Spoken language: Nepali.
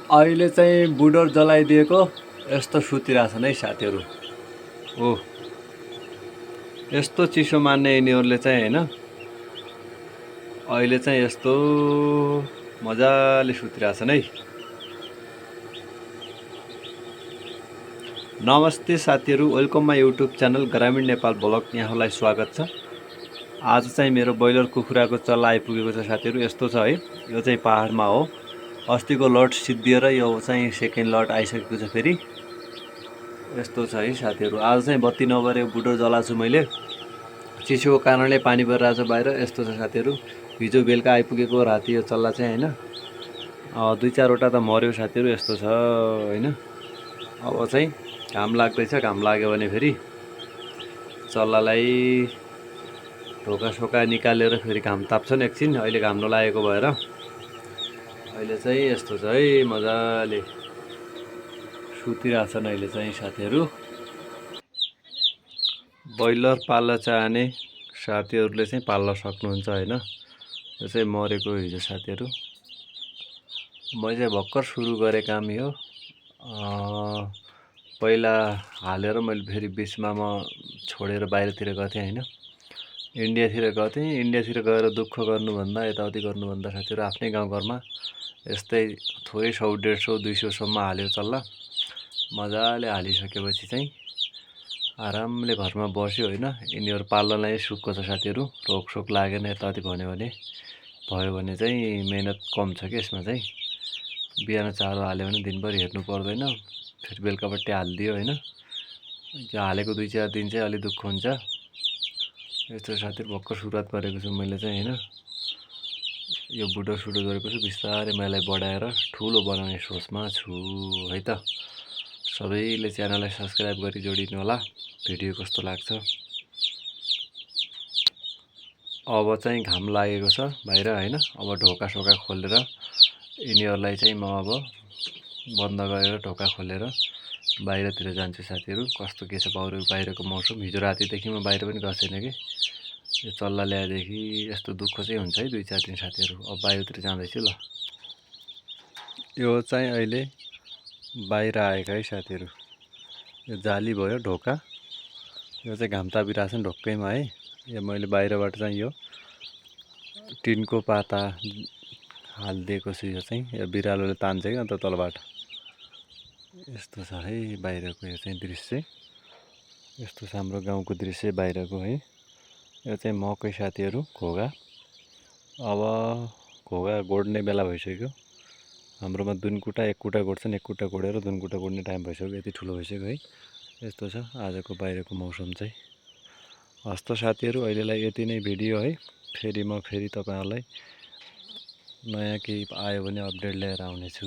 अहिले चाहिँ बुडोर जलाइदिएको यस्तो सुतिरहेछन् है साथीहरू। ओ यस्तो चिसो मान्ने यिनीहरूले चाहिँ हैन, अहिले चाहिँ यस्तो मजाले सुतिरहेछन् है। नमस्ते साथीहरू, वेलकम माई युट्युब च्यानल ग्रामीण नेपाल ब्लग। यहाँलाई स्वागत छ। आज चाहिँ मेरो ब्रोइलर कुखुराको चल्ला आइपुगेको छ साथीहरू। यस्तो छ है, यो चाहिँ पहाडमा हो। अस्तिको लट सिद्धिएर यो चाहिँ सेकेन्ड लट आइसकेको छ फेरि। यस्तो छ है साथीहरू। आज चाहिँ बत्ती नभएर बुडो जलाछु मैले, चिसोको कारणले पानी परिरहेछ बाहिर। यस्तो छ साथीहरू, हिजो बेलुका आइपुगेको राति यो चल्ला चाहिँ हैन, 2-4वटा त मर्यो साथीहरू। यस्तो छ हैन। अब चाहिँ घाम लाग्दैछ, घाम लाग्यो भने फेरि चल्लालाई ढोका सोका निकालेर फेरि घाम ताप्छन् एकछिन। अहिले घाम नलागेको भएर अहिले चाहिँ यस्तो छ है, मजाले सुतिरहेछन् अहिले चाहिँ साथीहरू। ब्रोइलर पाल्न चाहने साथीहरूले चाहिँ पाल्न सक्नुहुन्छ हैन। यो चाहिँ मरेको हिजो साथीहरू। मैले चाहिँ भर्खर सुरु गरे काम यो। पहिला हालेर मैले फेरि बिचमा म छोडेर बाहिरतिर गथेँ हैन, इन्डियातिर गथेँ। इन्डियातिर गएर दुःख गर्नुभन्दा, यताउति गर्नुभन्दा साथीहरू आफ्नै गाउँघरमा यस्तै थोरै 100, 150, 200सम्म हाल्यो चल्ला। मजाले हालिसकेपछि चाहिँ आरामले घरमा बस्यो हैन। यिनीहरू पाल्नलाई सुखको छ साथीहरू। रोगसोक लागेन यताउति भयो भने चाहिँ मेहनत कम छ कि यसमा चाहिँ। बिहान चारो हाल्यो भने दिनभरि हेर्नु पर्दैन, फेरि बेलुकापट्टि हालिदियो हैन। त्यो हालेको 2-4 दिन चाहिँ अलि दुःख हुन्छ। यस्तो साथीहरू भर्खर सुरुवात गरेको छु मैले चाहिँ हैन। यो बुडो सुडो गरेको छु, बिस्तारै मैले बढाएर ठुलो बनाउने सोचमा छु है त। सबैले च्यानललाई सब्स्क्राइब गरी जोडिनु होला। भिडियो कस्तो लाग्छ। अब चाहिँ घाम लागेको छ बाहिर हैन। अब ढोका सोका खोलेर यिनीहरूलाई चाहिँ म अब बन्द गरेर ढोका खोलेर बाहिरतिर जान्छु साथीहरू। कस्तो के छ बाहिरको मौसम। हिजो रातिदेखि म बाहिर पनि गएको छैन कि। यो चल्ला ल्याएदेखि यस्तो दुःख चाहिँ हुन्छ है 2-4 दिन साथीहरू। अब बाहिरतिर जाँदैछु ल। यो चाहिँ अहिले बाहिर आएको है साथीहरू। यो जाली भयो ढोका। यो चाहिँ घाम तापिरहेछ नि ढोक्कैमा है। यो मैले बाहिरबाट चाहिँ यो टिनको पाता हालिदिएको छु। यो चाहिँ यो बिरालोले तान्छ कि अन्त तलबाट। यस्तो छ है बाहिरको यो चाहिँ दृश्य। यस्तो छ हाम्रो गाउँको दृश्य बाहिरको है। यो चाहिँ मकै साथीहरू, घोगा। अब घोगा गोड्ने बेला भइसक्यो। हाम्रोमा दुनकुटा एक कुटा गोड्छन्, एक कुटा गोडेर दुनकुटा गोड्ने टाइम भइसक्यो। यति ठुलो भइसक्यो है। यस्तो छ आजको बाहिरको मौसम चाहिँ। हस्त साथीहरू, अहिलेलाई यति नै भिडियो है। फेरि म तपाईँहरूलाई नयाँ केही आयो भने अपडेट लिएर आउनेछु।